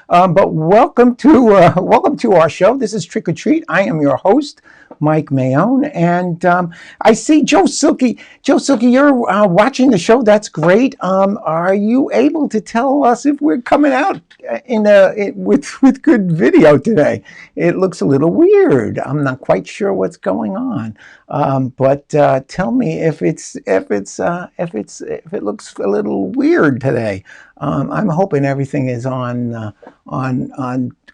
But welcome to our show. This is Trick or Treat. I am your host, Mike Mayone, and I see Joe Silky. Joe Silky, you're watching the show. That's great. Are you able to tell us if we're coming out with good video today? It looks a little weird. I'm not quite sure what's going on, but tell me if it looks a little weird today. I'm hoping everything is on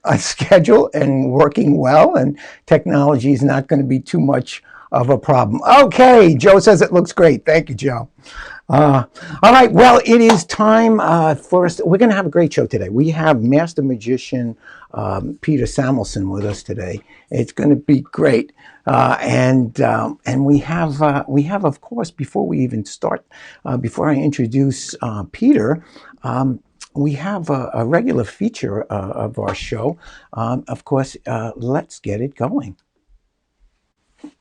a schedule and working well, and technology is not going to be too much of a problem. Okay, Joe says it looks great. Thank you, Joe. All right, well, it is time for us. We're going to have a great show today. We have Master Magician Peter Samelson with us today. It's going to be great. And we have, of course, before we even start, before I introduce Peter, we have a regular feature of our show. Of course, let's get it going.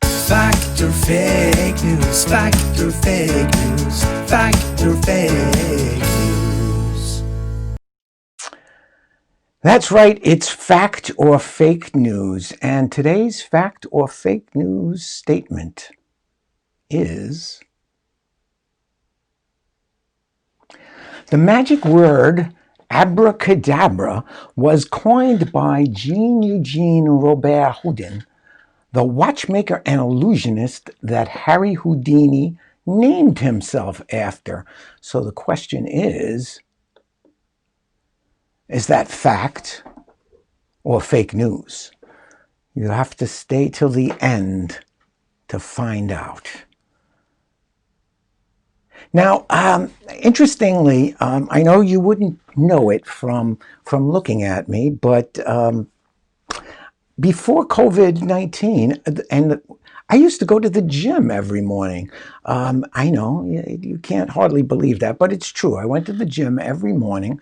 Fact or fake news, fact or fake news, fact or fake news. That's right, it's fact or fake news. And today's fact or fake news statement is: the magic word abracadabra was coined by Jean-Eugene Robert Houdin, the watchmaker and illusionist that Harry Houdini named himself after. So the question is that fact or fake news? You have to stay till the end to find out. Now, interestingly, I know you wouldn't know it from looking at me, but before COVID-19, and I used to go to the gym every morning. I know you can't hardly believe that, but it's true. I went to the gym every morning,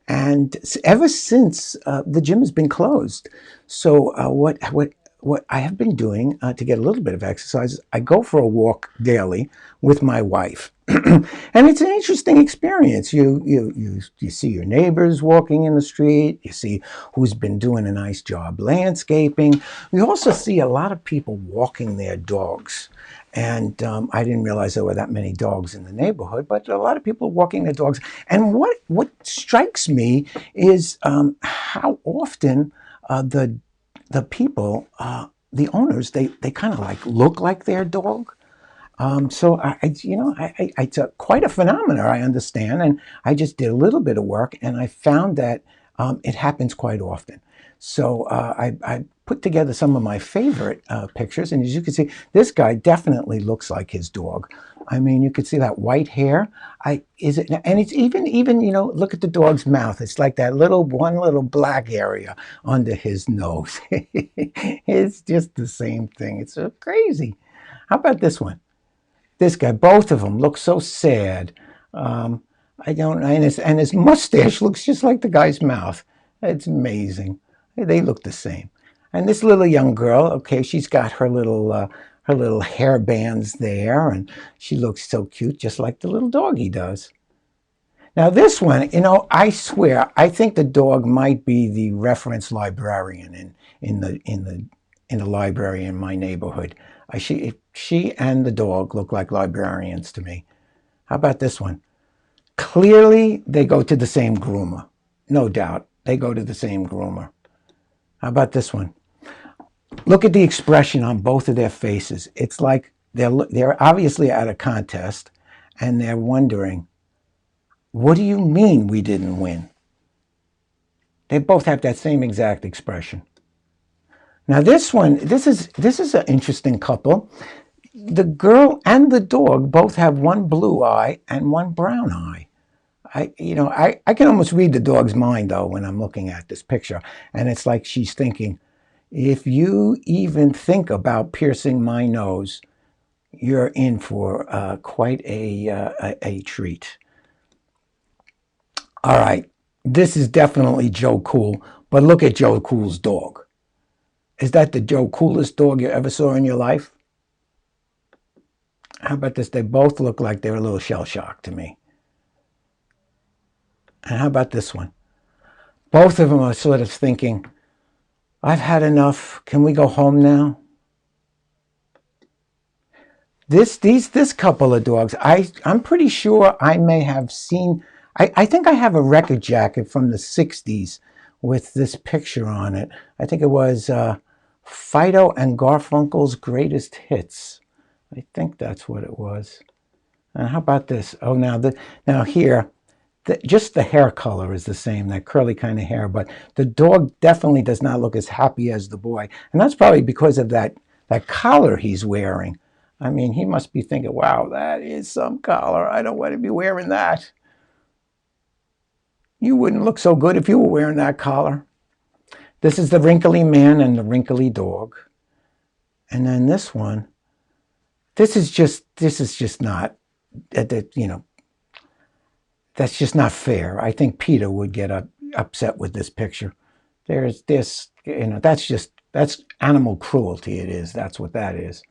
and ever since the gym has been closed. So what I have been doing to get a little bit of exercise, I go for a walk daily with my wife. And it's an interesting experience. You see your neighbors walking in the street. You see who's been doing a nice job landscaping. We also see a lot of people walking their dogs. And I didn't realize there were that many dogs in the neighborhood, but a lot of people walking their dogs. And what strikes me is how often the people, the owners, they kind of like look like their dog. So it's quite a phenomenon, I understand, and I just did a little bit of work, and I found that it happens quite often. So I put together some of my favorite pictures, and as you can see, this guy definitely looks like his dog. I mean, you could see that white hair. And it's even look at the dog's mouth. It's like that one little black area under his nose. It's just the same thing. It's so crazy. How about this one? This guy, both of them look so sad. And his mustache looks just like the guy's mouth. It's amazing. They look the same. And this little young girl, okay, she's got her little hair bands there, and she looks so cute, just like the little doggy does. Now this one, I swear, I think the dog might be the reference librarian in the library in my neighborhood. She and the dog look like librarians to me. How about this one? Clearly, they go to the same groomer. No doubt, they go to the same groomer. How about this one? Look at the expression on both of their faces. It's like they're obviously at a contest, and they're wondering, what do you mean we didn't win? They both have that same exact expression. Now this is an interesting couple. The girl and the dog both have one blue eye and one brown eye. I can almost read the dog's mind, though, when I'm looking at this picture. And it's like she's thinking, if you even think about piercing my nose, you're in for quite a treat. All right, this is definitely Joe Cool, but look at Joe Cool's dog. Is that the Joe Coolest dog you ever saw in your life? How about this? They both look like they're a little shell-shocked to me. And how about this one? Both of them are sort of thinking, I've had enough. Can we go home now? This couple of dogs, I'm pretty sure I may have seen. I think I have a record jacket from the '60s with this picture on it. I think it was Fido and Garfunkel's Greatest Hits. I think that's what it was. And how about this? Oh, now here, just the hair color is the same, that curly kind of hair, but the dog definitely does not look as happy as the boy, and that's probably because of that collar he's wearing. I mean, he must be thinking, wow, that is some collar. I don't want to be wearing that. You wouldn't look so good if you were wearing that collar. This is the wrinkly man and the wrinkly dog. And then this one, this is just not, that's just not fair. I think Peter would get upset with this picture. There's this, that's animal cruelty. It is. That's what that is.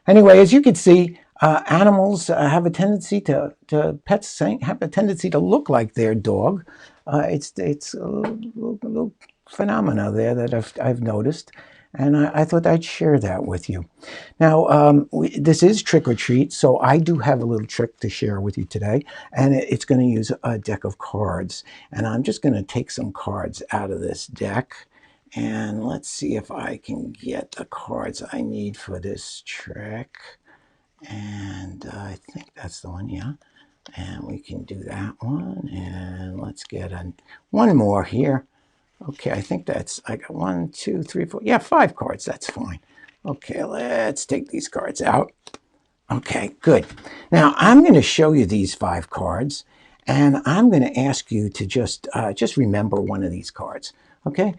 Anyway, as you can see, animals have a tendency pets have a tendency to look like their dog. It's a little phenomena there that I've noticed, and I thought I'd share that with you. Now, this is trick or treat, so I do have a little trick to share with you today, and it's going to use a deck of cards. And I'm just going to take some cards out of this deck. And let's see if I can get the cards I need for this trick. And I think that's the one, yeah. And we can do that one. And let's get one more here. Okay, I think I got 1, 2, 3, 4. Yeah, 5 cards. That's fine. Okay, let's take these cards out. Okay, good. Now I'm going to show you these 5 cards, and I'm going to ask you to just remember one of these cards. Okay,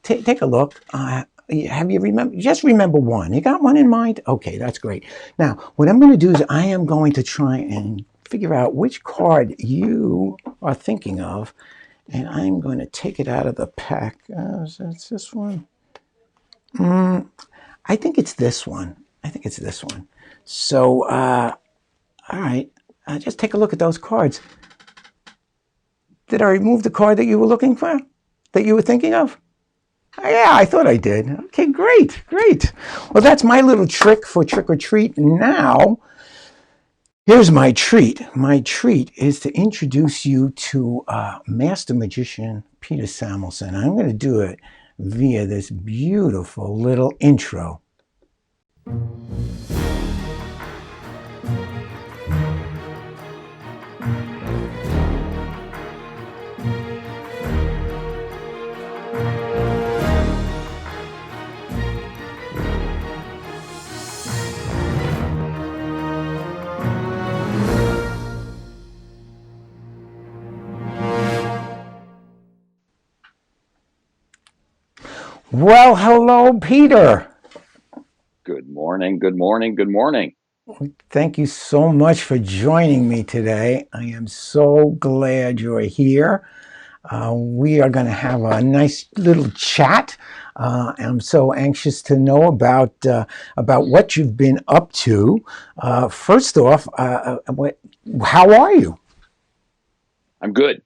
take a look. Have you just remember one? You got one in mind? Okay, that's great. Now, what I'm going to do is I am going to try and figure out which card you are thinking of, and I'm going to take it out of the pack. It's this one. I think it's this one. So, all right, just take a look at those cards. Did I remove the card that you were looking for? That you were thinking of? Yeah, I thought I did. Okay, great. Well, that's my little trick for trick or treat. Now, here's my treat. My treat is to introduce you to Master Magician Peter Samelson. I'm going to do it via this beautiful little intro. Well, hello, Peter. Good morning. Thank you so much for joining me today. I am so glad you're here. We are going to have a nice little chat. I'm so anxious to know about what you've been up to. First off, how are you? I'm good.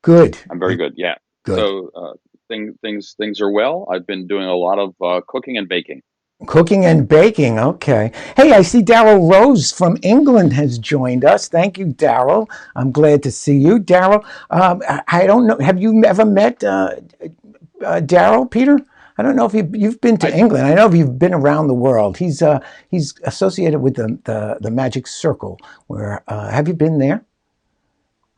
Good. I'm very good. Yeah. Good. So things are well. I've been doing a lot of cooking and baking. Cooking and baking. Okay. Hey, I see Daryl Rose from England has joined us. Thank you, Daryl. I'm glad to see you, Daryl. I don't know. Have you ever met Daryl, Peter? I don't know if you've been to England. I know if you've been around the world. He's associated with the Magic Circle. Where have you been there?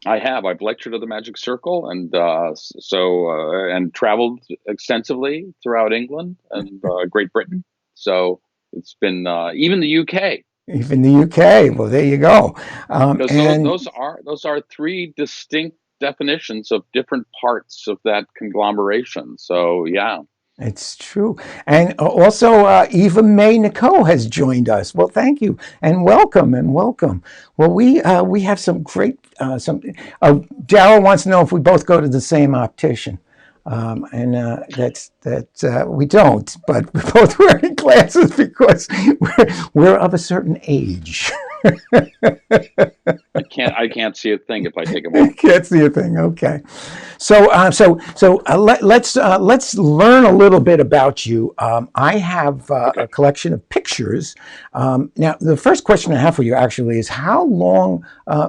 I have. I've lectured at the Magic Circle, and and traveled extensively throughout England and Great Britain. So it's been even the UK. Even the UK. Well, there you go. Those are 3 distinct definitions of different parts of that conglomeration. So yeah. It's true. And also, Eva May Nicole has joined us. Well, thank you and welcome. Well, we have some great. Daryl wants to know if we both go to the same optician, and that's we don't. But we're both wearing glasses because we're of a certain age. I can't see a thing if I take them You off. can't see a thing. Okay. Let's learn a little bit about you. I have a Okay. collection of pictures. Now, the first question I have for you actually is, how long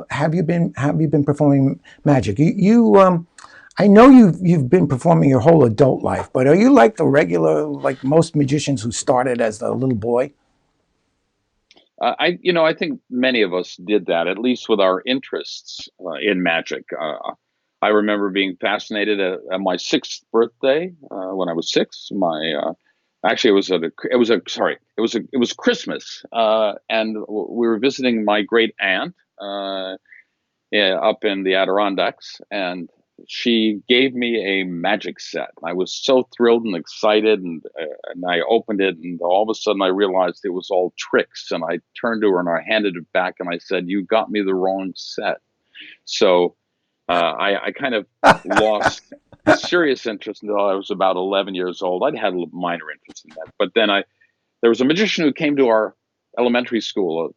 have you been performing magic? I know you've been performing your whole adult life, but are you like the regular, like most magicians who started as a little boy? I think many of us did that, at least with our interests in magic. I remember being fascinated at my sixth birthday when I was six. Actually, it was Christmas, and we were visiting my great aunt yeah, up in the Adirondacks, and she gave me a magic set. I was so thrilled and excited, and I opened it, and all of a sudden I realized it was all tricks. And I turned to her and I handed it back, and I said, "You got me the wrong set." So I kind of lost serious interest until I was about 11 years old. I'd had a minor interest in that, but then there was a magician who came to our elementary school.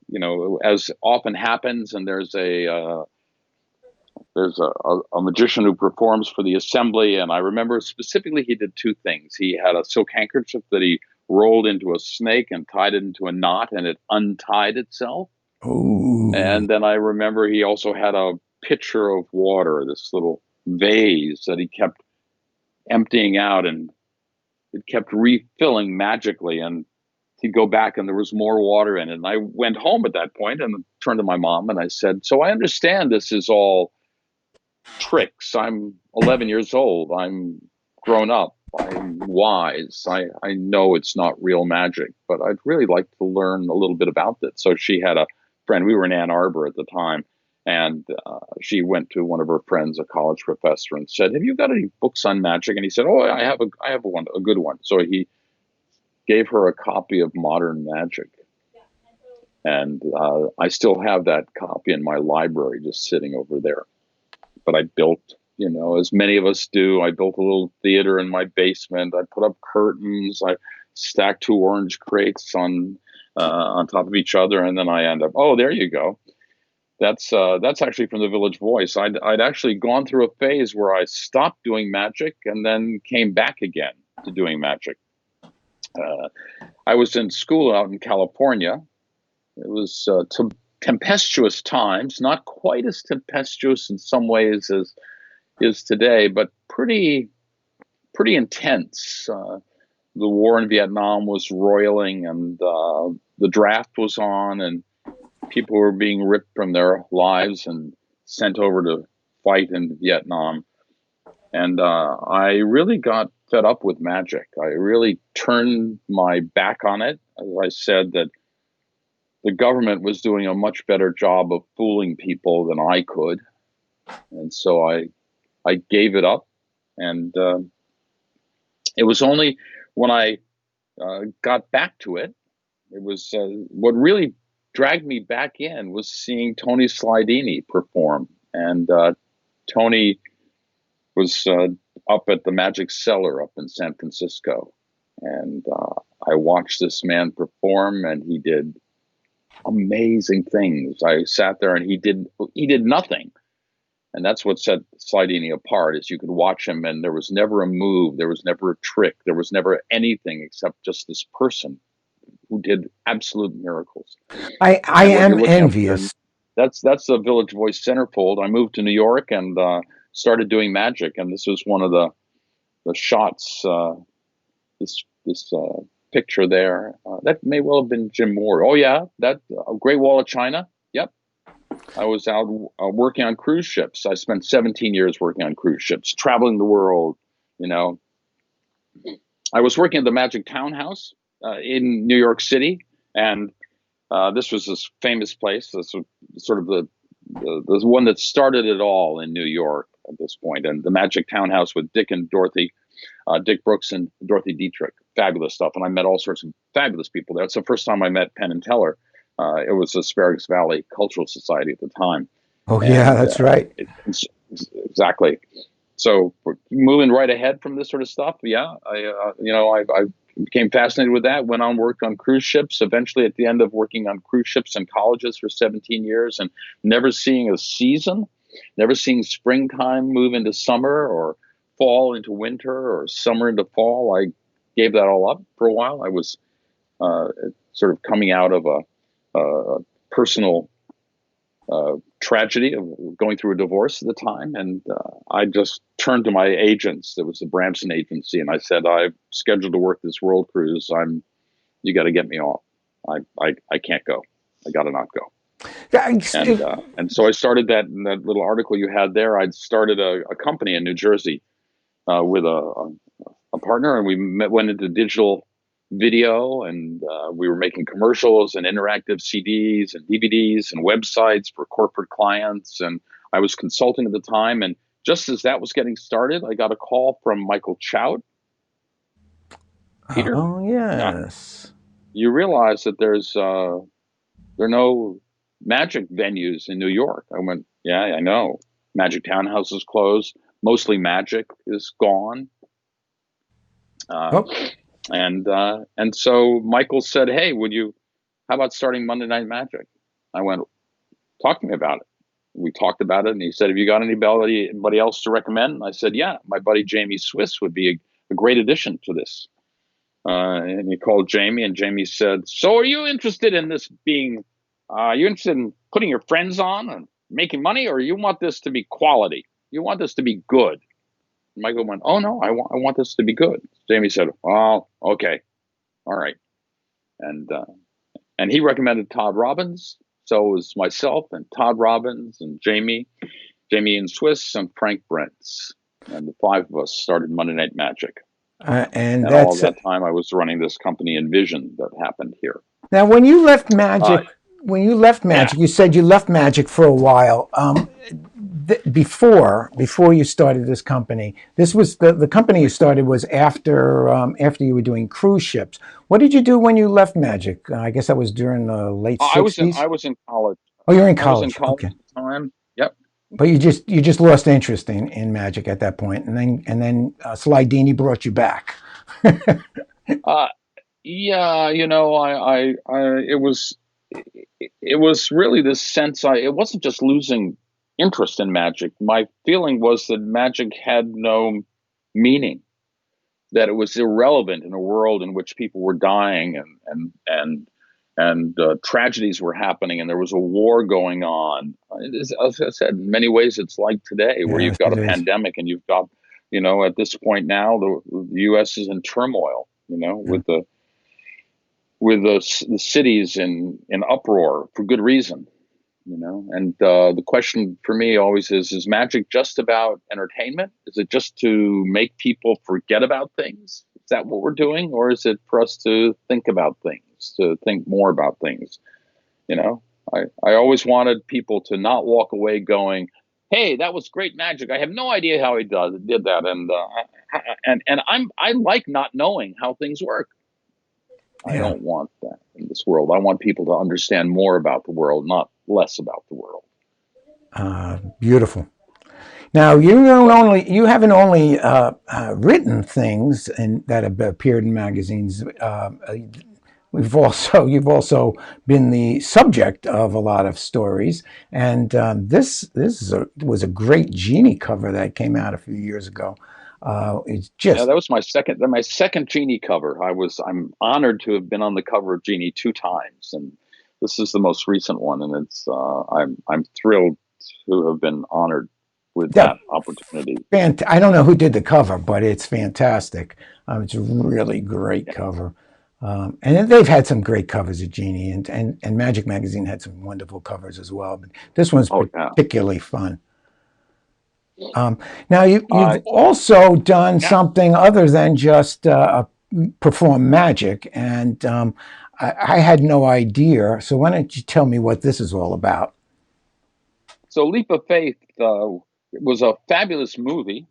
As often happens, and there's a magician who performs for the assembly, and I remember specifically he did two things. He had a silk handkerchief that he rolled into a snake and tied it into a knot, and it untied itself. Oh, And then I remember he also had a pitcher of water, this little vase that he kept emptying out, and it kept refilling magically. And he'd go back, and there was more water in it. And I went home at that point and turned to my mom and I said, "So I understand this is all tricks. I'm 11 years old. I'm grown up. I'm wise. I know it's not real magic, but I'd really like to learn a little bit about it." So she had a friend. We were in Ann Arbor at the time. And she went to one of her friends, a college professor, and said, "Have you got any books on magic?" And he said, "Oh, I have a good one." So he gave her a copy of Modern Magic. And I still have that copy in my library just sitting over there. But I built, as many of us do, I built a little theater in my basement. I put up curtains. I stacked two orange crates on top of each other, and then I end up. Oh, there you go. That's actually from the Village Voice. I'd actually gone through a phase where I stopped doing magic and then came back again to doing magic. Uh, I was in school out in California. It was tempestuous times, not quite as tempestuous in some ways as is today, but pretty intense. The war in Vietnam was roiling, and the draft was on, and people were being ripped from their lives and sent over to fight in Vietnam. And I really got fed up with magic. I really turned my back on it. As I said, that the government was doing a much better job of fooling people than I could. And so I gave it up. And it was only when I got back to it, it was what really dragged me back in was seeing Tony Slidini perform. And Tony was up at the Magic Cellar up in San Francisco. And I watched this man perform, and he did amazing things. I sat there, and he did nothing. And that's what set Slidini apart, is you could watch him, and there was never a move, there was never a trick, there was never anything except just this person who did absolute miracles. I And what you're am looking at there, envious. that's the Village Voice centerfold. I moved to New York and started doing magic, and this was one of the shots. This picture there that may well have been Jim Moore. Oh yeah, that Great Wall of China. Yep, I was out working on cruise ships. I spent 17 years working on cruise ships, traveling the world. You know, I was working at the Magic Townhouse in New York City, and this was this famous place. This was sort of the one that started it all in New York at this point, and the Magic Townhouse with Dick and Dorothy, Dick Brooks and Dorothy Dietrich. Fabulous stuff, and I met all sorts of fabulous people there. It's the first time I met Penn and Teller. It was Asparagus Valley Cultural Society at the time, Oh yeah, and that's right. exactly. So moving right ahead from this sort of stuff, yeah, I've became fascinated with that. Went on, worked on cruise ships. Eventually, at the end of working on cruise ships and colleges for 17 years, and never seeing a season, never seeing springtime move into summer, or fall into winter, or summer into fall, I gave that all up for a while. I was sort of coming out of a personal tragedy of going through a divorce at the time, and I just turned to my agents. It was the Bramson agency, and I said, "I've scheduled to work this world cruise. You got to get me off. I can't go. I got to not go." And so I started that little article you had there. I'd started a company in New Jersey with a partner, and we went into digital video, and we were making commercials and interactive CDs and DVDs and websites for corporate clients. And I was consulting at the time. And just as that was getting started, I got a call from Michael Chout. Peter, Oh, yes. you realize that there are no magic venues in New York. I went, yeah, I know. Magic Townhouse is closed. Mostly Magic is gone. And so Michael said, "Hey, how about starting Monday Night Magic?" I went, "Talk to me about it." We talked about it, and he said, "Have you got anybody else to recommend?" And I said, "Yeah, my buddy Jamie Swiss would be a great addition to this." And he called Jamie, and Jamie said, "So are you interested in this being, you interested in putting your friends on and making money, or you want this to be quality? You want this to be good?" Michael went, "Oh no, I want this to be good." Jamie said, "Oh, okay, all right," and he recommended Todd Robbins. So it was myself and Todd Robbins and Jamie and Swiss and Frank Brentz, and the five of us started Monday Night Magic. And all that time, I was running this company Envision that happened here. Now, when you left Magic, you said you left Magic for a while. Before you started this company, this was the company you started was after you were doing cruise ships. What did you do when you left Magic? I guess that was during the late 60s. I was in college. Oh, you're in college. I was in college at the time. Yep. But you just lost interest in Magic at that point, and then Sly Dini brought you back. Yeah, it was really this sense. It wasn't just losing interest in Magic. My feeling was that Magic had no meaning, that it was irrelevant in a world in which people were dying and tragedies were happening, and there was a war going on. As I said, in many ways, it's like today, where you've got a pandemic, and you've got, at this point now, the U.S. is in turmoil, with the cities in uproar for good reason, And the question for me always is Magic just about entertainment? Is it just to make people forget about things? Is that what we're doing? Or is it for us to think about things, to think more about things? I always wanted people to not walk away going, "Hey, that was great Magic. I have no idea how he did that." And I like not knowing how things work. I don't want that in this world. I want people to understand more about the world, not less about the world. Beautiful. Now you haven't only written things that have appeared in magazines. You've also been the subject of a lot of stories, and this was a great Genie cover that came out a few years ago. It's just that was my second Genie cover. I'm honored to have been on the cover of Genie 2 times, and this is the most recent one, and it's I'm thrilled to have been honored with that opportunity. I don't know who did the cover, but it's fantastic. It's a really great cover. And they've had some great covers of Genie, and Magic Magazine had some wonderful covers as well. But this one's particularly fun. Now you've also done something other than just perform magic, and I had no idea. So why don't you tell me what this is all about? So Leap of Faith was a fabulous movie.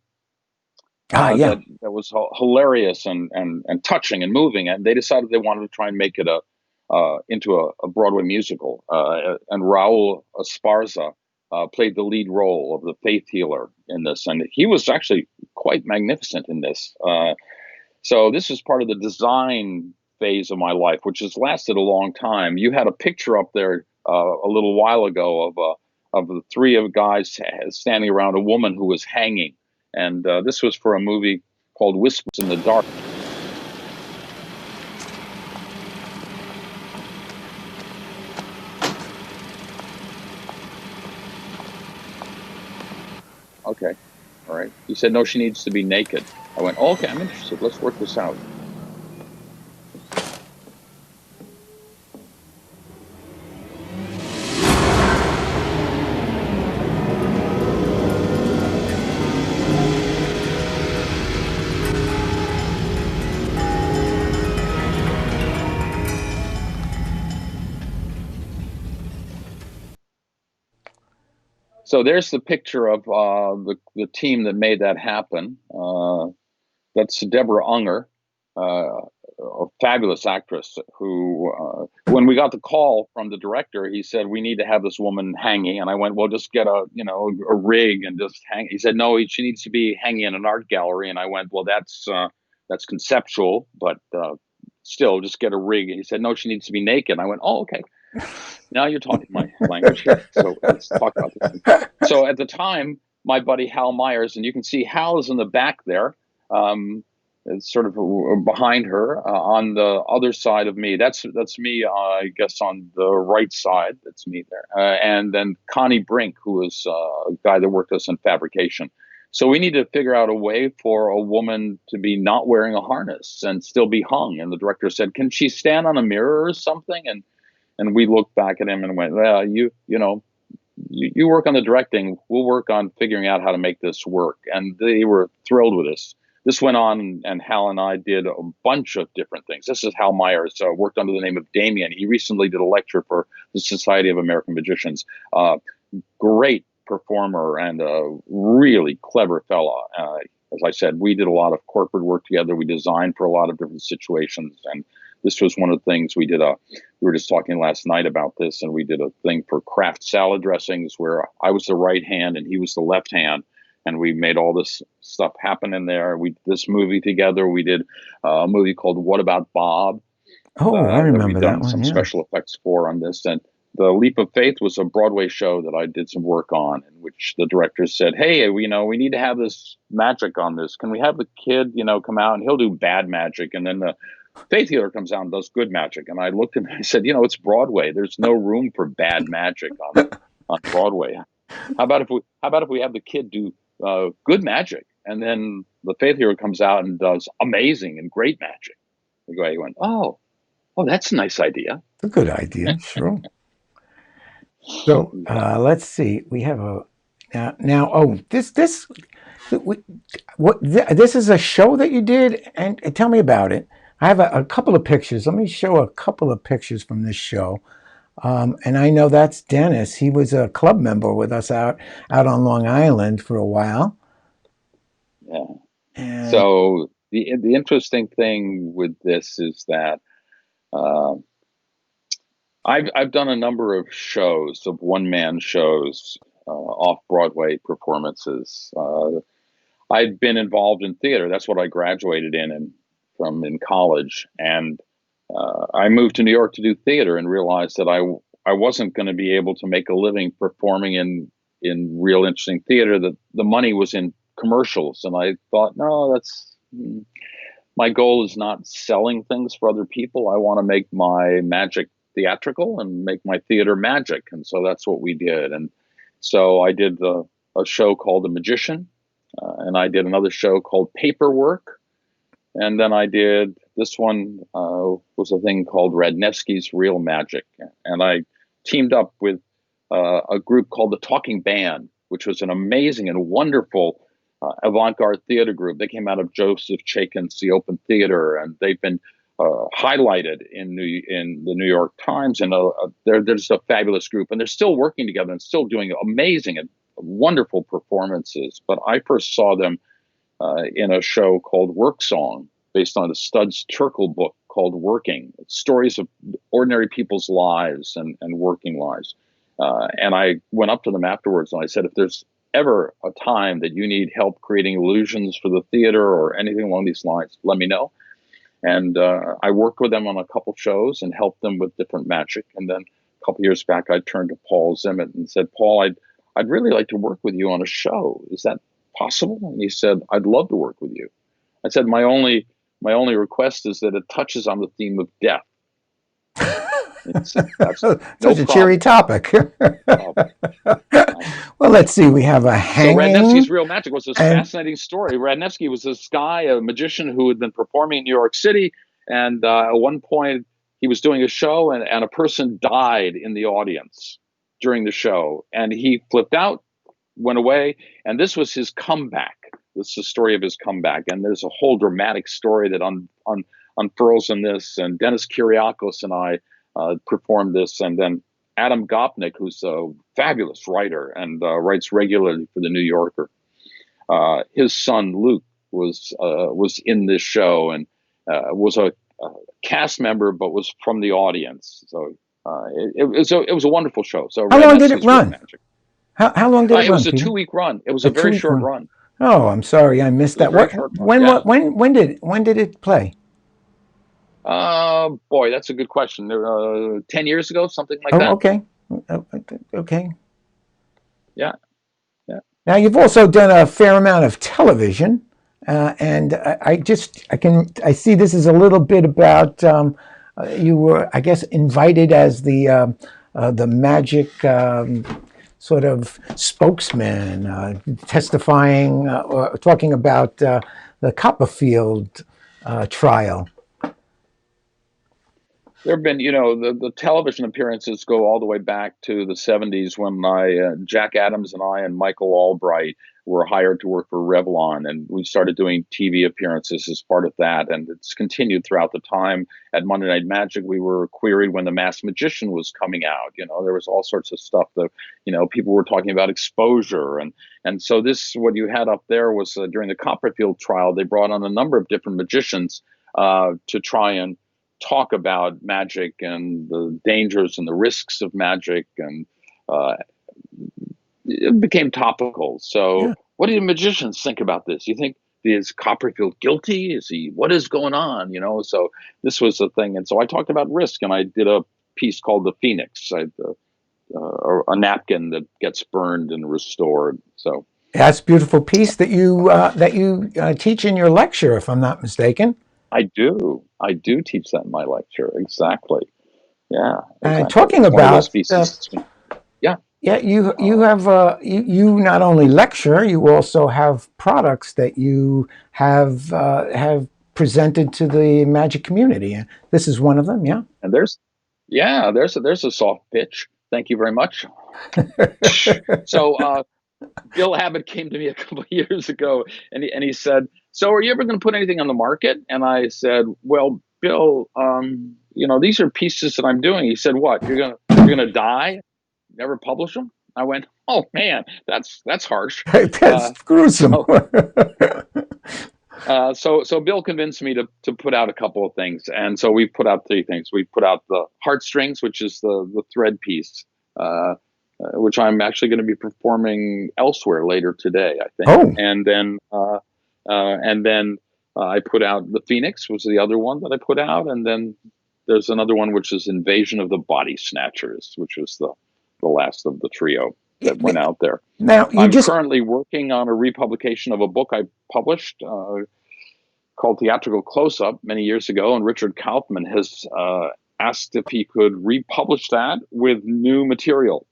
That was hilarious and touching and moving, and they decided they wanted to try and make it into a Broadway musical. And Raul Esparza played the lead role of the faith healer in this, and he was actually quite magnificent in this. So this is part of the design phase of my life, which has lasted a long time. You had a picture up there a little while ago of the three of guys standing around a woman who was hanging, and this was for a movie called Whispers in the Dark. Okay, all right. He said, no, she needs to be naked. I went, oh, okay, I'm interested. Let's work this out. So there's the picture of the team that made that happen. That's Deborah Unger, a fabulous actress who, when we got the call from the director, he said, we need to have this woman hanging. And I went, well, just get a rig and just hang. He said, no, she needs to be hanging in an art gallery. And I went, well, that's conceptual, but still just get a rig. And he said, no, she needs to be naked. And I went, oh, okay. Now you're talking my language here. So let's talk about this. So at the time, my buddy Hal Myers, and you can see Hal is in the back there. It's sort of behind her on the other side of me. That's me, I guess, on the right side. That's me there. And then Connie Brink, who is a guy that worked with us in fabrication. So we need to figure out a way for a woman to be not wearing a harness and still be hung. And the director said, can she stand on a mirror or something? And we looked back at him and went, well, you work on the directing. We'll work on figuring out how to make this work. And they were thrilled with us. This went on, and Hal and I did a bunch of different things. This is Hal Myers, worked under the name of Damien. He recently did a lecture for the Society of American Magicians. Great performer and a really clever fella. As I said, we did a lot of corporate work together. We designed for a lot of different situations, and this was one of the things we did. We were just talking last night about this, and we did a thing for Kraft salad dressings where I was the right hand and he was the left hand. And we made all this stuff happen in there. We did this movie together. We did a movie called What About Bob? Oh, I remember that done one. some Yeah. special effects for on this. And The Leap of Faith was a Broadway show that I did some work on, in which the director said, hey, we need to have this magic on this. Can we have the kid, come out and he'll do bad magic, and then the faith healer comes out and does good magic? And I looked at him and I said, it's Broadway. There's no room for bad magic on Broadway. How about if we have the kid do good magic, and then the faith hero comes out and does amazing and great magic? The guy went, oh, that's a nice idea. A good idea, sure. So let's see. We have a now. Oh, this this is a show that you did, and tell me about it. I have a couple of pictures. Let me show a couple of pictures from this show. And I know that's Dennis. He was a club member with us out on Long Island for a while. Yeah. And so the interesting thing with this is that I've done a number of shows, of one-man shows, off-Broadway performances. I'd been involved in theater. That's what I graduated in college, and I moved to New York to do theater and realized that I wasn't going to be able to make a living performing in real interesting theater. That the money was in commercials, and I thought, no, my goal is not selling things for other people. I want to make my magic theatrical and make my theater magic, and so that's what we did. And so I did a show called The Magician, and I did another show called Paperwork. And then I did this one, was a thing called Radnevsky's Real Magic. And I teamed up with a group called the Talking Band, which was an amazing and wonderful avant-garde theater group. They came out of Joseph Chaikin's The Open Theater, and they've been highlighted in the New York Times. And they're just a fabulous group. And they're still working together and still doing amazing and wonderful performances. But I first saw them in a show called Work Song, based on a Studs Terkel book called Working. It's stories of ordinary people's lives and working lives. And I went up to them afterwards and I said, if there's ever a time that you need help creating illusions for the theater or anything along these lines, let me know. And I worked with them on a couple shows and helped them with different magic. And then a couple years back, I turned to Paul Zimmet and said, Paul, I'd really like to work with you on a show. Is that possible? And he said, I'd love to work with you. I said, my only request is that it touches on the theme of death. That's Such a cheery topic. Well, let's see. We have a hanging. So Radnevsky's Real Magic was this fascinating story. Radnevsky was this guy, a magician who had been performing in New York City. And at one point, he was doing a show and a person died in the audience during the show. And he flipped out, went away. And this was his comeback. This is the story of his comeback. And there's a whole dramatic story that unfurls in this. And Dennis Kyriakos and I performed this. And then Adam Gopnik, who's a fabulous writer and writes regularly for the New Yorker, his son Luke was in this show and was a cast member, but was from the audience. So it was a wonderful show. So how long did it run? How long did it run? It was a 2-week run. It was a very short run. Oh, I'm sorry, I missed that. When did it play? Boy, that's a good question. 10 years ago, something like that. Okay. Yeah. Now you've also done a fair amount of television, and I see this is a little bit about you were, I guess, invited as the magic sort of spokesman, testifying or talking about the Copperfield trial. There have been, the television appearances go all the way back to the 70s when Jack Adams and I and Michael Albright were hired to work for Revlon, and we started doing TV appearances as part of that, and it's continued throughout the time. At Monday Night Magic, we were queried when The Masked Magician was coming out. There was all sorts of stuff that, people were talking about exposure, and so what you had up there was during the Copperfield trial, they brought on a number of different magicians to try and talk about magic and the dangers and the risks of magic, and it became topical. So What do magicians think about this? You think, is Copperfield guilty? What is going on? So this was a thing. And so I talked about risk, and I did a piece called The Phoenix, a napkin that gets burned and restored. So that's a beautiful piece that you teach in your lecture, if I'm not mistaken. I do teach that in my lecture. Exactly. Yeah. Exactly. Talking about you have you not only lecture, you also have products that you have presented to the magic community. This is one of them. Yeah. And there's a soft pitch. Thank you very much. So Bill Abbott came to me a couple of years ago, and he said, "So are you ever going to put anything on the market?" And I said, "Well, Bill, these are pieces that I'm doing." He said, "What? You're gonna die? Never publish them?" I went, "Oh man, that's harsh. That's gruesome." So Bill convinced me to put out a couple of things, and so we put out 3 things. We put out the Heartstrings, which is the thread piece, which I'm actually going to be performing elsewhere later today, I think. Oh. And then I put out the Phoenix, was the other one that I put out, and then there's another one which is Invasion of the Body Snatchers, which is the last of the trio that went out there. Now I'm currently working on a republication of a book I published called Theatrical Close-Up many years ago, and Richard Kaufman has asked if he could republish that with new material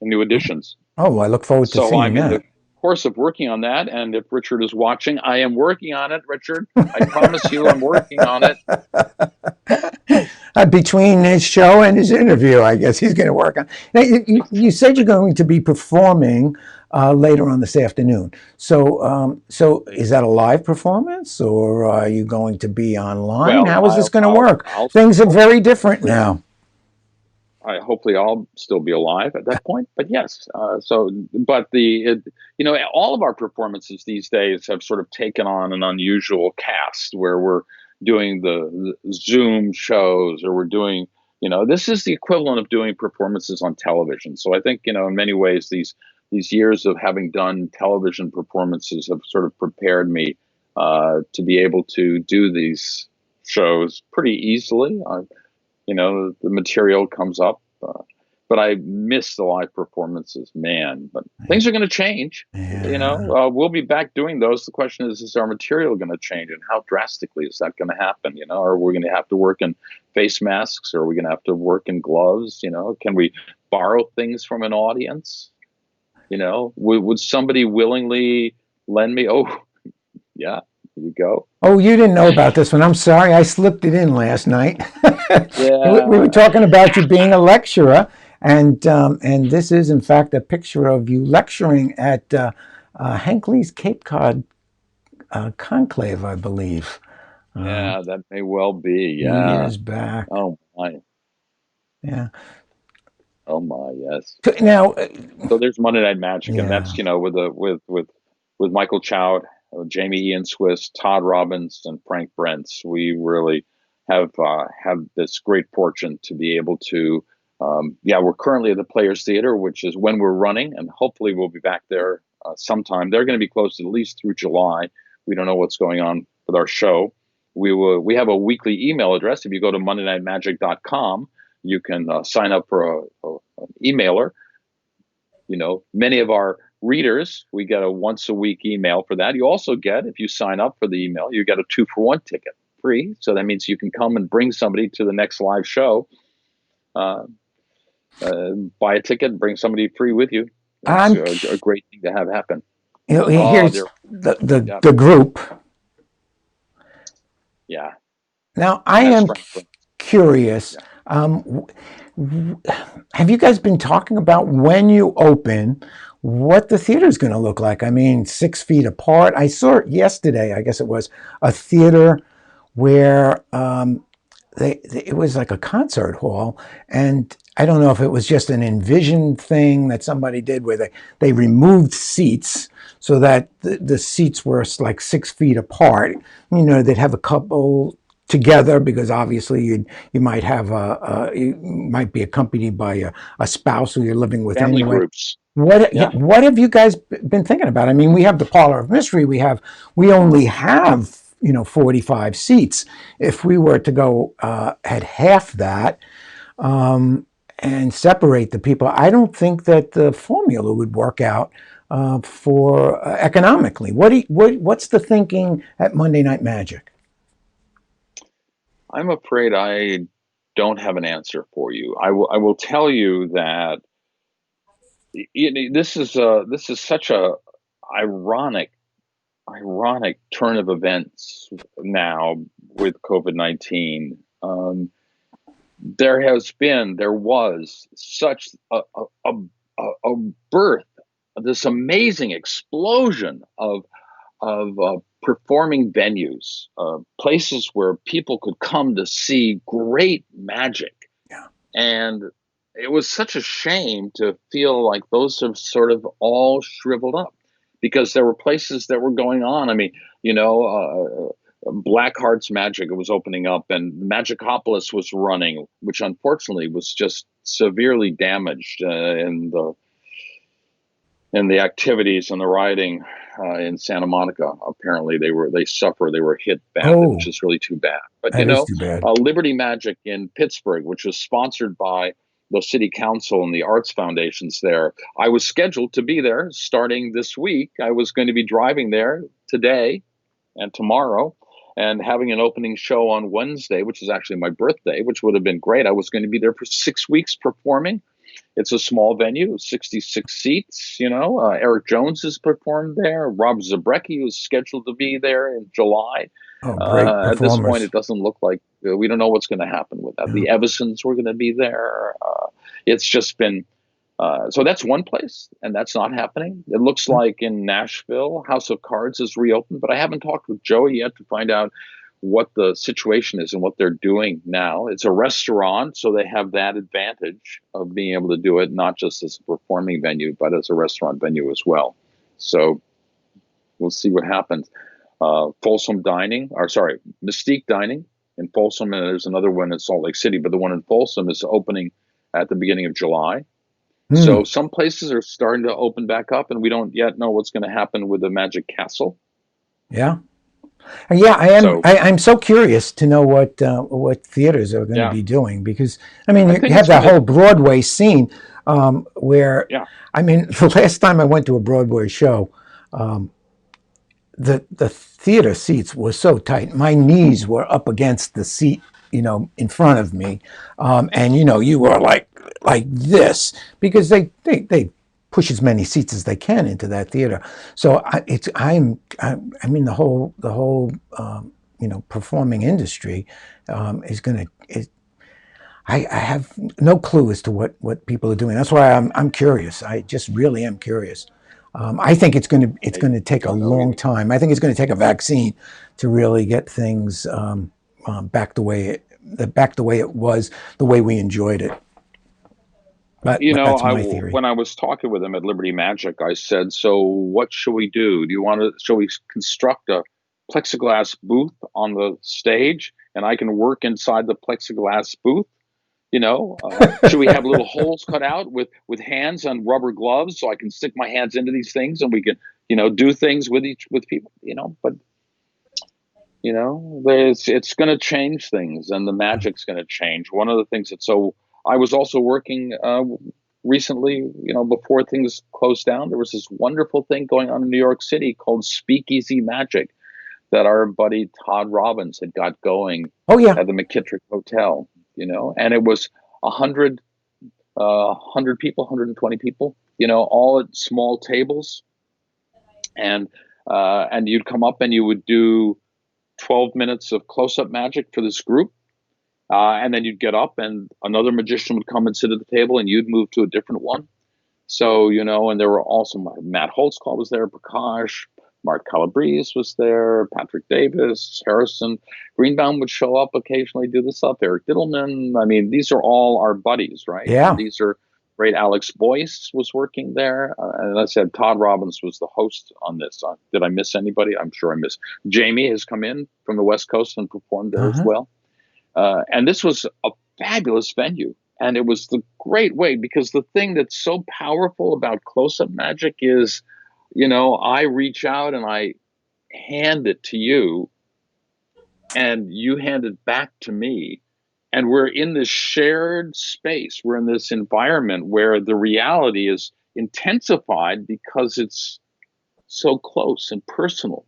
and new editions. Oh, I look forward to seeing that. So I'm in the course of working on that, and if Richard is watching, I am working on it, Richard. I promise you I'm working on it. Between his show and his interview, I guess he's going to work on. Now, you said you're going to be performing later on this afternoon. So is that a live performance, or are you going to be online? Well, how is this going to work? Things are very different now. Hopefully I'll still be alive at that point, but yes. But all of our performances these days have sort of taken on an unusual cast where we're doing the Zoom shows, or we're doing, this is the equivalent of doing performances on television. So I think, in many ways, these these years of having done television performances have sort of prepared me to be able to do these shows pretty easily. The material comes up, but I miss the live performances, man. But things are going to change. Yeah. We'll be back doing those. The question is our material going to change, and how drastically is that going to happen? Are we going to have to work in face masks, or are we going to have to work in gloves? Can we borrow things from an audience? Would somebody willingly lend me? Oh, yeah, here you go. Oh, you didn't know about this one. I'm sorry. I slipped it in last night. We were Yeah. talking about you being a lecturer, and this is, in fact, a picture of you lecturing at Hinckley's Cape Cod conclave, I believe, Yeah, that may well be. Yeah. years back. Oh my. Yeah. Oh my. Yes. Now, So there's Monday Night Magic, and yeah. that's with Michael Chow, Jamie Ian Swiss, Todd Robbins, and Frank Brentz. We really have had this great fortune to be able to. We're currently at the Players Theater, which is when we're running, and hopefully we'll be back there sometime. They're going to be closed at least through July. We don't know what's going on with our show. We have a weekly email address. If you go to MondayNightMagic.com, you can sign up for an emailer. Many of our readers, we get a once a week email for that. You also get, if you sign up for the email, you get a 2-for-1 ticket free. So that means you can come and bring somebody to the next live show, buy a ticket and bring somebody free with you. It's a great thing to have happen. Here's the group. Yeah. Now, I That's am Franklin. curious. Have you guys been talking about when you open, what the theater is going to look like? I mean, 6 feet apart. I saw it yesterday, I guess it was, a theater where it was like a concert hall, and I don't know if it was just an envisioned thing that somebody did where they removed seats so that the seats were like 6 feet apart. They'd have a couple together because obviously you might have you might be accompanied by a spouse who you're living with Family anyway. groups. What Yeah. what have you guys been thinking about? I mean, we have the Parlor of Mystery. We only have 45 seats. If we were to go at half that and separate the people, I don't think that the formula would work out for economically. What's the thinking at Monday Night Magic? I'm afraid I don't have an answer for you. I will tell you that this is such a ironic turn of events now with COVID-19. There was such a birth, this amazing explosion of performing venues, places where people could come to see great magic. Yeah. And it was such a shame to feel like those have sort of all shriveled up because there were places that were going on. I mean, Blackheart's Magic was opening up, and Magicopolis was running, which unfortunately was just severely damaged in the activities and the rioting in Santa Monica. Apparently, they were hit badly, which is really too bad. But that is too bad. Liberty Magic in Pittsburgh, which was sponsored by the city council and the arts foundations there. I was scheduled to be there starting this week. I was going to be driving there today and tomorrow and having an opening show on Wednesday, which is actually my birthday, which would have been great. I was going to be there for 6 weeks performing. It's a small venue, 66 seats. Eric Jones has performed there. Rob Zabrecki was scheduled to be there in July. Oh, great performers. At this point, it doesn't look like we don't know what's going to happen with that. Yeah. The Evisons were going to be there. It's just been so that's one place, and that's not happening. It looks like in Nashville, House of Cards is reopened, but I haven't talked with Joey yet to find out what the situation is and what they're doing now. It's a restaurant, so they have that advantage of being able to do it not just as a performing venue, but as a restaurant venue as well. So we'll see what happens. Mystique Dining in Folsom, and there's another one in Salt Lake City, but the one in Folsom is opening at the beginning of July. Hmm. So some places are starting to open back up, and we don't yet know what's going to happen with the Magic Castle. Yeah. Yeah, I am. So I'm so curious to know what theaters are going to yeah, be doing, because I mean I you think have it's that going to. whole Broadway scene where Yeah, I mean the last time I went to a Broadway show, the theater seats were so tight. My knees were up against the seat, in front of me, and you were like this because they push as many seats as they can into that theater. So I mean the whole performing industry is going to. I have no clue as to what people are doing. That's why I'm curious. I just really am curious. I think it's I going to take a don't know long either. time. I think it's going to take a vaccine to really get things back back the way it was, the way we enjoyed it. But that's my theory. When I was talking with him at Liberty Magic, I said, "So what should we do? Do you want to? Shall we construct a plexiglass booth on the stage, and I can work inside the plexiglass booth? Should we have little holes cut out with hands and rubber gloves so I can stick my hands into these things and we can do things with people? But it's going to change things, and the magic's going to change. One of the things that so I was also working recently, before things closed down. There was this wonderful thing going on in New York City called Speakeasy Magic that our buddy Todd Robbins had got going Oh yeah. at the McKittrick Hotel. And it was 100 people, 120 people, all at small tables, and you'd come up and you would do 12 minutes of close-up magic for this group. And then you'd get up and another magician would come and sit at the table and you'd move to a different one. So, and there were also Matt Holtzclaw was there, Prakash, Mark Calabrese was there, Patrick Davis, Harrison Greenbaum would show up occasionally, do this stuff, Eric Diddleman. I mean, these are all our buddies, right? And Yeah. these are great. Alex Boyce was working there. And I said, Todd Robbins was the host on this. Did I miss anybody? I'm sure I missed. Jamie has come in from the West Coast and performed there as Uh-huh. well. And this was a fabulous venue. And it was the great way, because the thing that's so powerful about close-up magic is, I reach out and I hand it to you and you hand it back to me. And we're in this shared space. We're in this environment where the reality is intensified because it's so close and personal,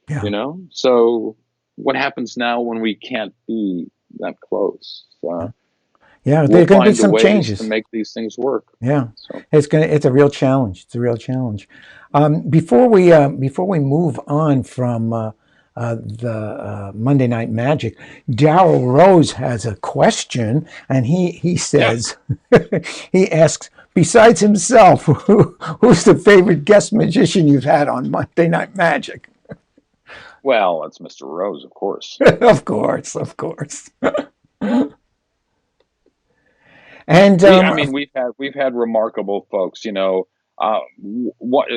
Yeah. So what happens now when we can't be that close? Yeah. We'll There's going to be find the some ways to changes. make these things work. Yeah, So it's a real challenge. It's a real challenge. Before we move on from the Monday Night Magic, Daryl Rose has a question, and he yeah, says he asks, besides himself, who's the favorite guest magician you've had on Monday Night Magic? well, that's Mr. Rose, of course. Of course, of course. And I mean, we've had remarkable folks. What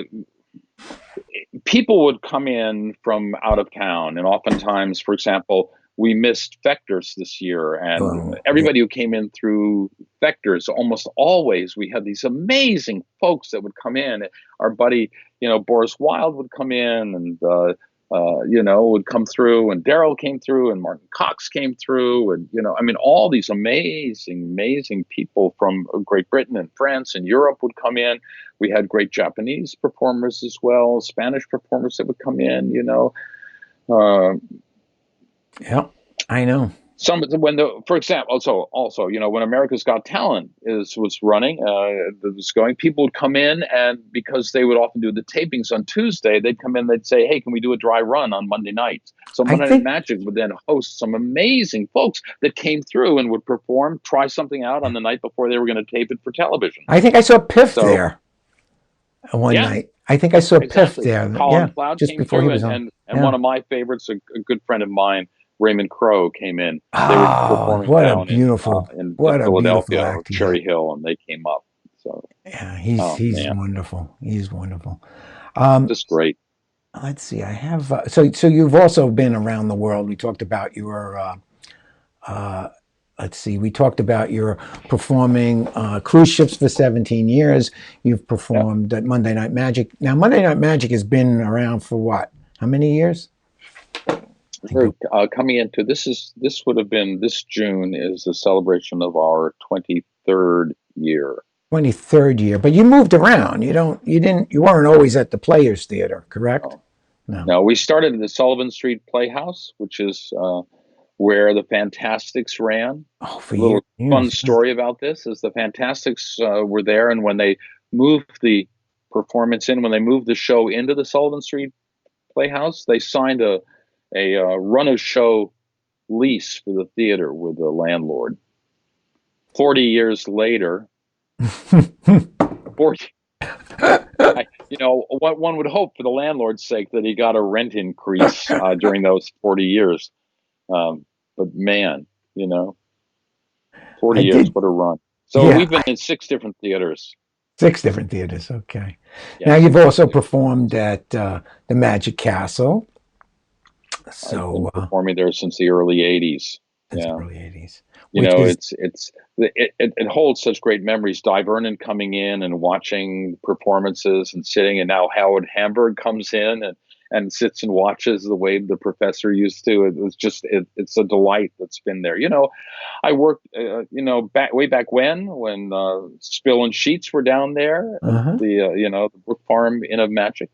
people would come in from out of town, and oftentimes, for example, we missed Vectors this year, and yeah, everybody who came in through Vectors, almost always, we had these amazing folks that would come in. Our buddy, Boris Wilde would come in, and would come through, and Daryl came through, and Martin Cox came through, and I mean, all these amazing, amazing people from Great Britain and France and Europe would come in. We had great Japanese performers as well, Spanish performers that would come in. Uh, yeah, I know. for example, also, when America's Got Talent was running, was going, people would come in, and because they would often do the tapings on Tuesday, they'd come in, they'd say, "Hey, can we do a dry run on Monday nights?" So I Monday Night think Magic would then host some amazing folks that came through and would perform, try something out on the night before they were going to tape it for television. I saw Piff So there one yeah, night. I think I saw Piff exactly. there. Colin Yeah, Cloud just came before he through, was and on. and Yeah. one of my favorites, a good friend of mine, Raymond Crow, came in. They were Oh, performing down in what a beautiful Philadelphia or act he had. Cherry Hill, and they came up. So, Yeah, oh he's man, wonderful. He's wonderful. Um, just great. let's see. I have so you've also been around the world. We talked about your let's see, we talked about your performing cruise ships for 17 years. You've Yeah. performed at Monday Night Magic. Now, Monday Night Magic has been around for what? How many years? We're coming into this would have been this June is the celebration of our 23rd year. 23rd year, but you moved around. You weren't always at the Players Theater, correct? Oh. No. No, we started at the Sullivan Street Playhouse, which is where the Fantastics ran. Oh, for A years. little fun story about this is the Fantastics were there, and when they moved the performance when they moved the show into the Sullivan Street Playhouse, they signed a run of show lease for the theater with the landlord. 40 years later, 40, what one would hope for the landlord's sake that he got a rent increase during those 40 years. But man, 40 years, what a run. So Yeah, we've been in 6 different theaters. 6 different theaters, okay. Yes. Now, you've also performed at the Magic Castle. I've been performing there since the early 80s. Since the early 80s. It holds such great memories. Di Vernon coming in and watching performances and sitting, and now Howard Hamburg comes in and sits and watches the way the professor used to. It was just it's a delight that's been there. I worked way back when Spill and Sheets were down there, the Brook Farm Inn of Magic,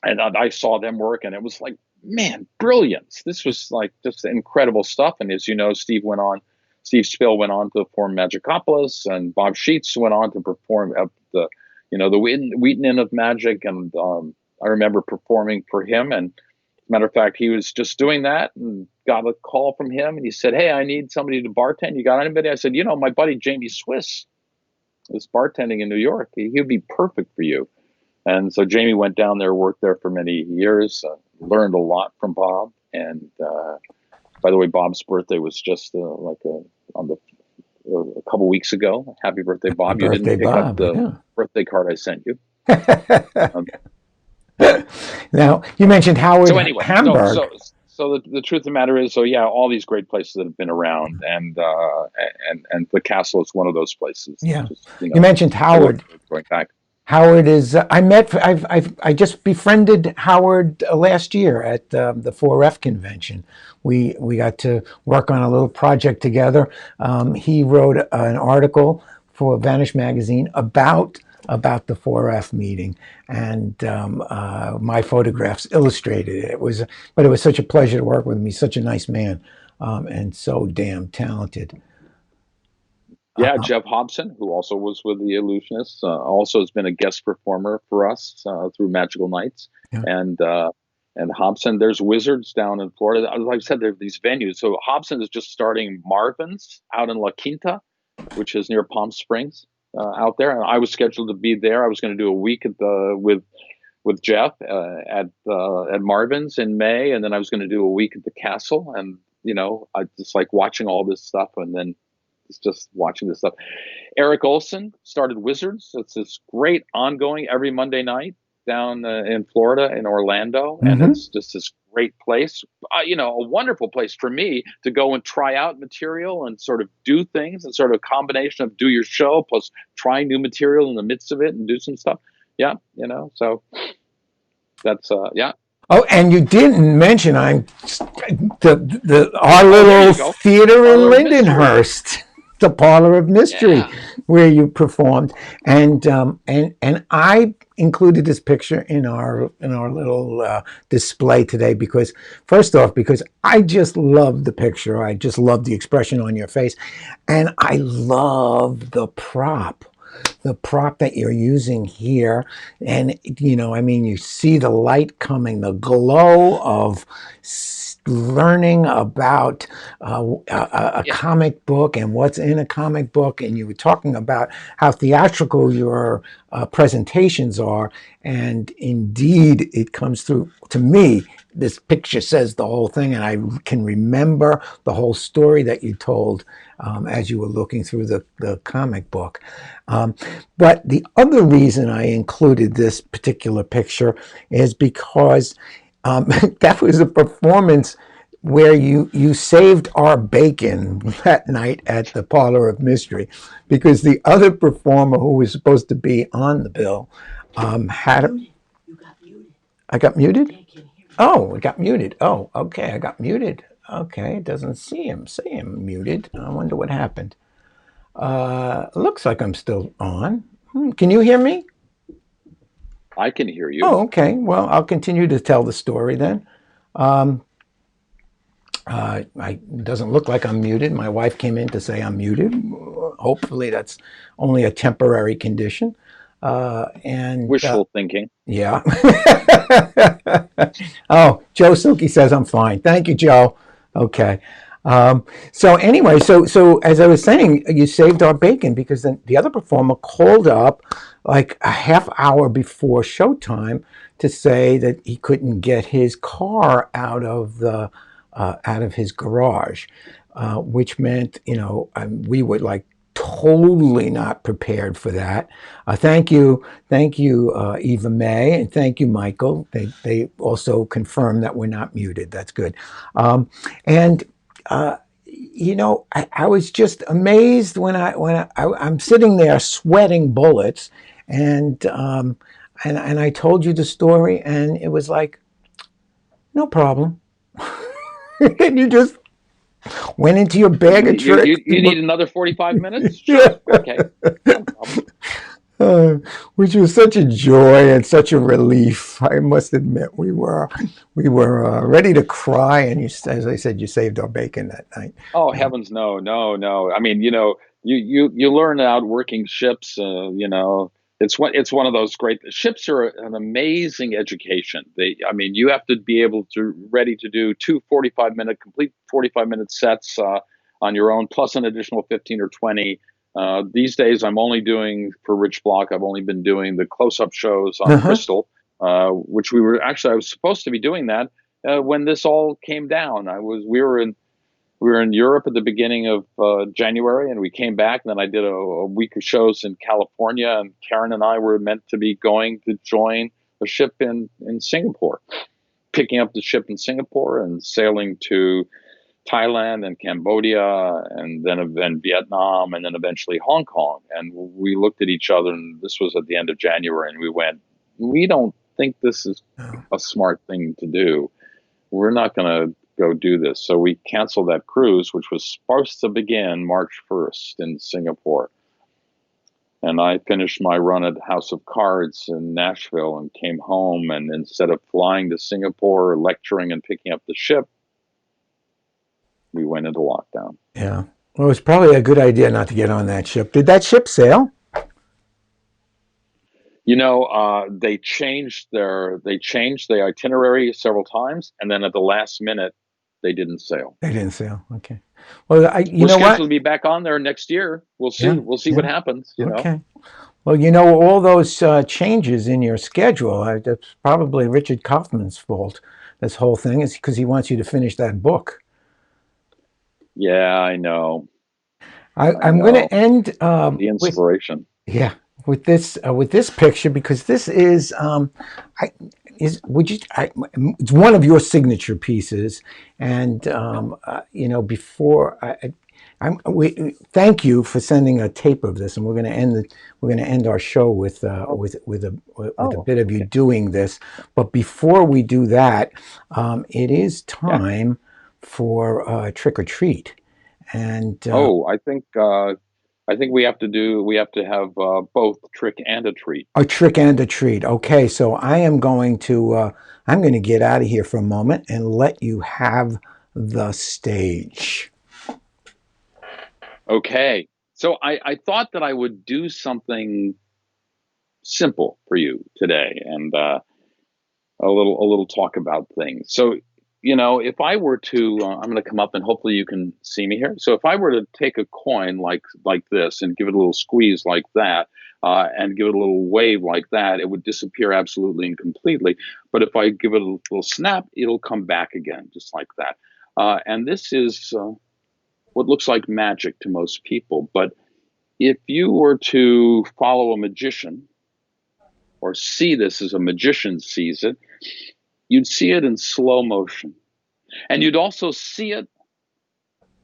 and I saw them work, and it was like, man, brilliance. This was like just incredible stuff. And as you know, Steve Spill went on to perform Magicopolis, and Bob Sheets went on to perform at the Wheaton Inn of Magic. And I remember performing for him. And as a matter of fact, he was just doing that and got a call from him. And he said, "Hey, I need somebody to bartend. You got anybody?" I said, "My buddy Jamie Swiss is bartending in New York. He'd be perfect for you." And so Jamie went down there, worked there for many years, learned a lot from Bob. And by the way, Bob's birthday was just a couple weeks ago. Happy birthday, Bob! You didn't pick up the birthday card I sent you. Now, you mentioned Howard Hamburg. So the truth of the matter is, all these great places that have been around, and the castle is one of those places. Yeah, you mentioned Howard. Going back. Howard is. I just befriended Howard last year at the 4F convention. We got to work on a little project together. He wrote an article for Vanish magazine about the 4F meeting, and my photographs illustrated it. But it was such a pleasure to work with him. He's such a nice man, and so damn talented. Yeah, Jeff Hobson, who also was with the Illusionists, also has been a guest performer for us through Magical Nights. Yeah. And Hobson, there's Wizards down in Florida. Like I said, there are these venues. So Hobson is just starting Marvin's out in La Quinta, which is near Palm Springs out there. And I was scheduled to be there. I was going to do a week with Jeff at Marvin's in May, and then I was going to do a week at the Castle. And I just like watching all this stuff, and then just watching this stuff. Eric Olson started Wizards. It's this great ongoing every Monday night down in Florida, in Orlando, and it's just this great place. A wonderful place for me to go and try out material and sort of do things, and sort of a combination of do your show plus try new material in the midst of it and do some stuff. Yeah, so that's yeah. Oh, and you didn't mention our little theater in Lindenhurst, the Parlor of Mystery, where you performed, and I included this picture in our little display today because I just love the picture. I just love the expression on your face, and I love the prop that you're using here. And you see the light coming, the glow of learning about a comic book and what's in a comic book. And you were talking about how theatrical your presentations are, and indeed it comes through. To me, this picture says the whole thing, and I can remember the whole story that you told as you were looking through the comic book. But the other reason I included this particular picture is because that was a performance where you saved our bacon that night at the Parlor of Mystery, because the other performer who was supposed to be on the bill had a, You got muted. I got muted. They can't hear you. Oh, it got muted. Oh, okay, I got muted. Okay, it doesn't see him. Say him muted. I wonder what happened. Looks like I'm still on. Can you hear me? I can hear you. Oh, okay. Well, I'll continue to tell the story then. It doesn't look like I'm muted. My wife came in to say I'm muted. Hopefully, that's only a temporary condition. And Wishful thinking. yeah. Oh, Joe Suki says I'm fine. Thank you, Joe. Okay. So anyway, so as I was saying, you saved our bacon because then the other performer called up like a half hour before showtime to say that he couldn't get his car out of his garage, which meant we were like totally not prepared for that. Thank you, Eva May, and thank you, Michael. They also confirmed that we're not muted. That's good. And I was just amazed I'm sitting there sweating bullets, and I told you the story, and it was like no problem, and you just went into your bag of tricks. You need another 45 minutes? Yeah. Sure. Okay. No problem. Which was such a joy and such a relief. I must admit, we were ready to cry, and as I said, you saved our bacon that night. Oh, heavens, no, no, no. I mean, you learn out working ships. It's one of those great ships are an amazing education. I mean, you have to be able to ready to do two 45-minute sets on your own, plus an additional 15 or 20. These days, I'm only doing for Rich Block. I've only been doing the close-up shows on Crystal, which I was supposed to be doing that when this all came down. We were in Europe at the beginning of January, and we came back. And then I did a week of shows in California, and Karen and I were meant to be going to join a ship in Singapore, picking up the ship in Singapore and sailing to Thailand and Cambodia, and then Vietnam, and then eventually Hong Kong. And we looked at each other, and this was at the end of January, and we went, we don't think this is a smart thing to do. We're not going to go do this. So we canceled that cruise, which was supposed to begin March 1st in Singapore. And I finished my run at House of Cards in Nashville and came home. And instead of flying to Singapore, lecturing and picking up the ship, we went into lockdown. Yeah. Well, it was probably a good idea not to get on that ship. Did that ship sail? They changed the itinerary several times, and then at the last minute, they didn't sail. They didn't sail. Okay. Well, we're scheduled to be back on there next year. We'll see. Yeah. We'll see what happens. Okay. Well, all those changes in your schedule, that's probably Richard Kaufman's fault. This whole thing is because he wants you to finish that book. Yeah, I know. I'm going to end the inspiration. With this picture, because this is it's one of your signature pieces, and before thank you for sending a tape of this, and we're going to end our show with a bit of you doing this. But before we do that, it is time for Trick or Treat, and I think we have to have both trick and a treat. A trick and a treat. Okay, so I'm going to get out of here for a moment and let you have the stage. Okay, so I thought that I would do something simple for you today, and a little talk about things. So, if I were to, I'm going to come up and hopefully you can see me here. So if I were to take a coin like this and give it a little squeeze like that, and give it a little wave like that, it would disappear absolutely and completely. But if I give it a little snap, it'll come back again, just like that. And this is what looks like magic to most people. But if you were to follow a magician or see this as a magician sees it, you'd see it in slow motion. And you'd also see it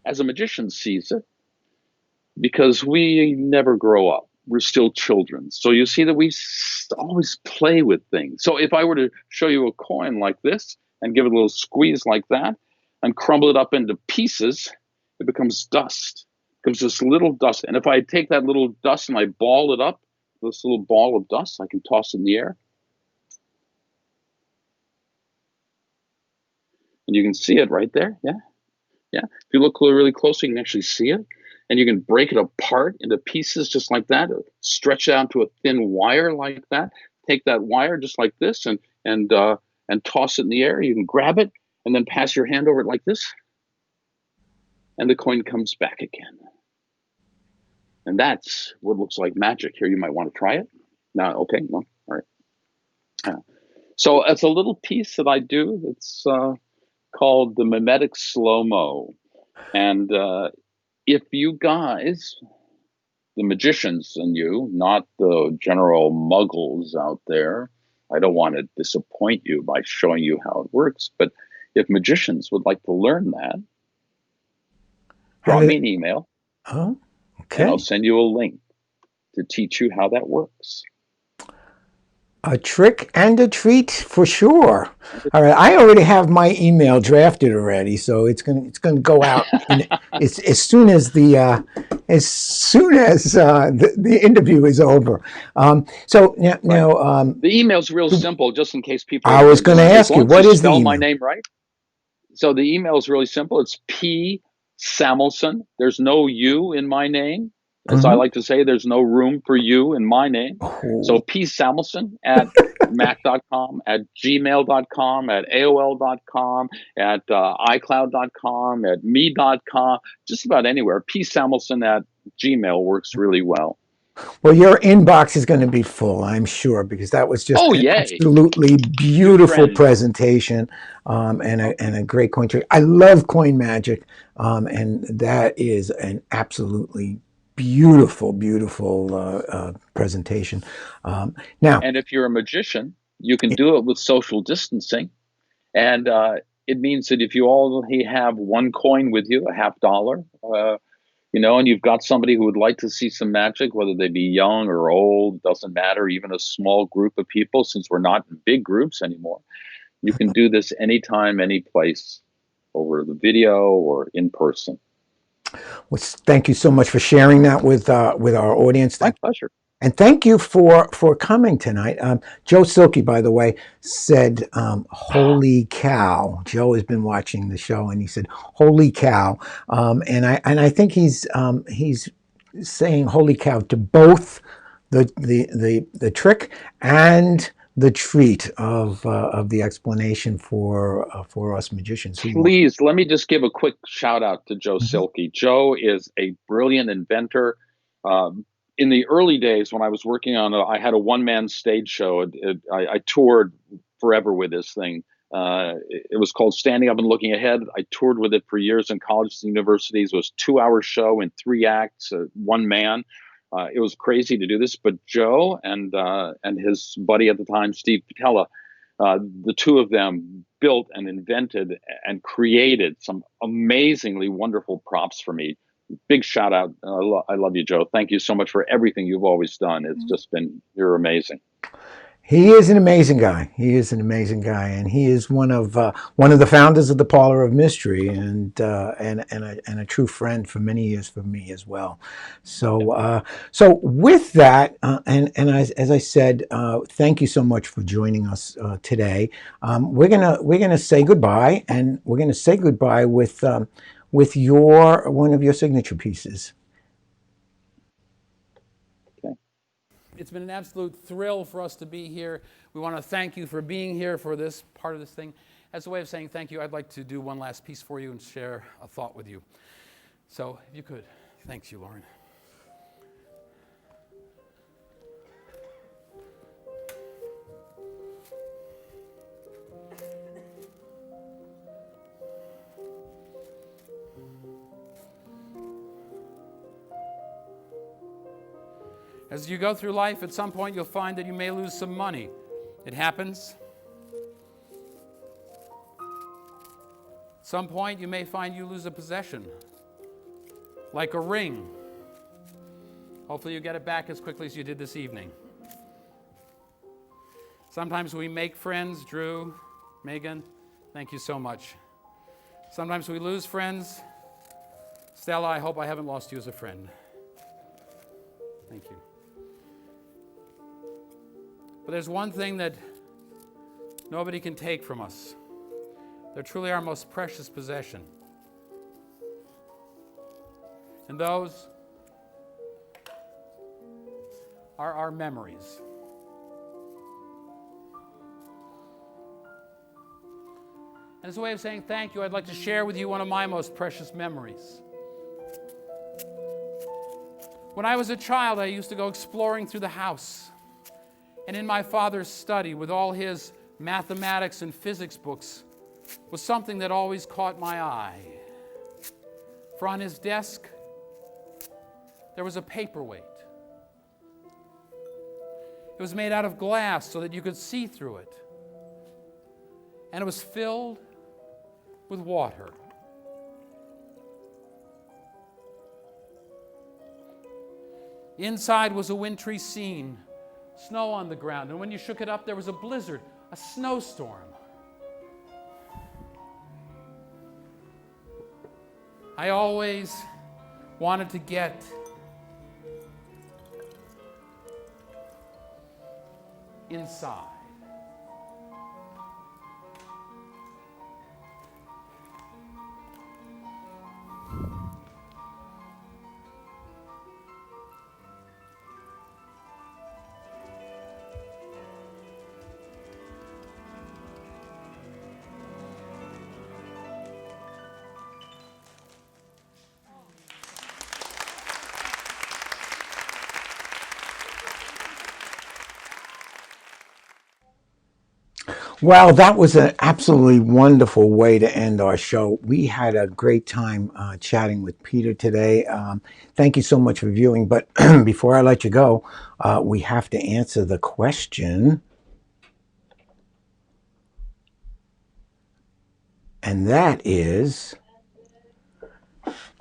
as a magician sees it, because we never grow up. We're still children. So you see that we always play with things. So if I were to show you a coin like this and give it a little squeeze like that and crumble it up into pieces, it becomes dust. It becomes this little dust. And if I take that little dust and I ball it up, this little ball of dust, I can toss it in the air. And you can see it right there. Yeah. Yeah. If you look really close, you can actually see it. And you can break it apart into pieces just like that, stretch it out to a thin wire like that. Take that wire just like this and toss it in the air. You can grab it and then pass your hand over it like this, and the coin comes back again. And that's what looks like magic. Here, you might want to try it. No, okay, no, all right. So it's a little piece that I do. It's called the mimetic slow-mo, and if you guys, the magicians and you, not the general muggles out there, I don't want to disappoint you by showing you how it works, but if magicians would like to learn that, drop me an email. Oh, okay. And I'll send you a link to teach you how that works. A trick and a treat for sure. All right, I already have my email drafted already, so it's gonna go out as soon as the interview is over. So now the email's real simple. Just in case people, I was going to ask you, what is the email? Spell my name right. So the email is really simple. It's P Samelson. There's no U in my name. As I like to say, there's no room for you in my name. Oh. So P Samelson at mac.com, at gmail.com, at AOL.com, at iCloud.com, at me.com, just about anywhere. P Samelson at Gmail works really well. Well, your inbox is going to be full, I'm sure, because that was just an absolutely beautiful presentation and a great coin trick. I love coin magic, and that is an absolutely beautiful presentation. Now, and if you're a magician, you can do it with social distancing, and it means that if you only have one coin with you, a $50, and you've got somebody who would like to see some magic, whether they be young or old, doesn't matter, even a small group of people, since we're not in big groups anymore, you can do this anytime, any place, over the video or in person. Well, thank you so much for sharing that with our audience. My pleasure. And thank you for coming tonight. Joe Silky, by the way, said, "Holy cow!" Joe has been watching the show, and he said, "Holy cow!" And I think he's saying "Holy cow" to both the trick and the treat of the explanation for us magicians. Please let me just give a quick shout out to Joe Silky. Joe is a brilliant inventor. In the early days when I was working on I had a one-man stage show. I toured forever with this thing. It was called Standing Up and Looking Ahead. I toured with it for years in colleges and universities. It was a 2-hour show in 3 acts, one man. It was crazy to do this, but Joe and his buddy at the time, Steve Patella, the two of them built and invented and created some amazingly wonderful props for me. Big shout out. I love you, Joe. Thank you so much for everything you've always done. It's just been, you're amazing. He is an amazing guy. He is an amazing guy, and he is one of the founders of the Parlor of Mystery, and a true friend for many years for me as well. So with that, and as I said, thank you so much for joining us today. We're gonna say goodbye, and we're gonna say goodbye with one of your signature pieces. It's been an absolute thrill for us to be here. We want to thank you for being here for this part of this thing. As a way of saying thank you, I'd like to do one last piece for you and share a thought with you. So if you could. Thanks you, Lauren. As you go through life, at some point you'll find that you may lose some money. It happens. some point, you may find you lose a possession, like a ring. Hopefully you get it back as quickly as you did this evening. Sometimes we make friends. Drew, Megan, thank you so much. Sometimes we lose friends. Stella, I hope I haven't lost you as a friend. Thank you. But there's one thing that nobody can take from us. They're truly our most precious possession. And those are our memories. And as a way of saying thank you, I'd like to share with you one of my most precious memories. When I was a child, I used to go exploring through the house. And in my father's study, with all his mathematics and physics books, was something that always caught my eye. For on his desk, there was a paperweight. It was made out of glass so that you could see through it. And it was filled with water. Inside was a wintry scene, snow on the ground, and when you shook it up, there was a blizzard, a snowstorm. I always wanted to get inside. Well, that was an absolutely wonderful way to end our show. We had a great time chatting with Peter today. Thank you so much for viewing. But before I let you go, we have to answer the question. And that is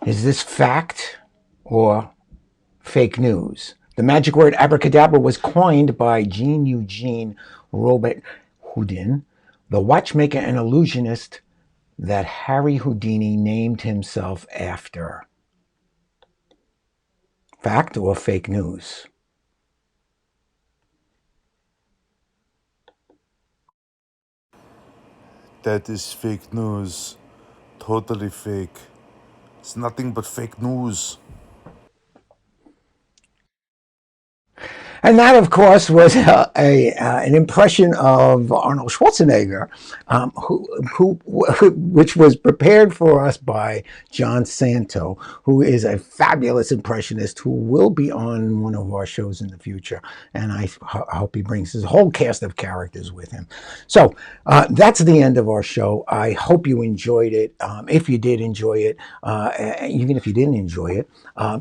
this fact or fake news? The magic word abracadabra was coined by Jean Eugene Robert Houdin, the watchmaker and illusionist that Harry Houdini named himself after. Fact or fake news? That is fake news. Totally fake. It's nothing but fake news. And that, of course, was an impression of Arnold Schwarzenegger, which was prepared for us by John Santo, who is a fabulous impressionist who will be on one of our shows in the future. And I hope he brings his whole cast of characters with him. So that's the end of our show. I hope you enjoyed it. If you did enjoy it, even if you didn't enjoy it,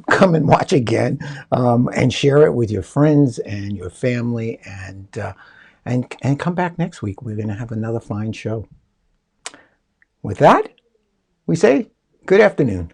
come and watch again and share it with your friends and your family, and come back next week. We're going to have another fine show. With that, we say good afternoon.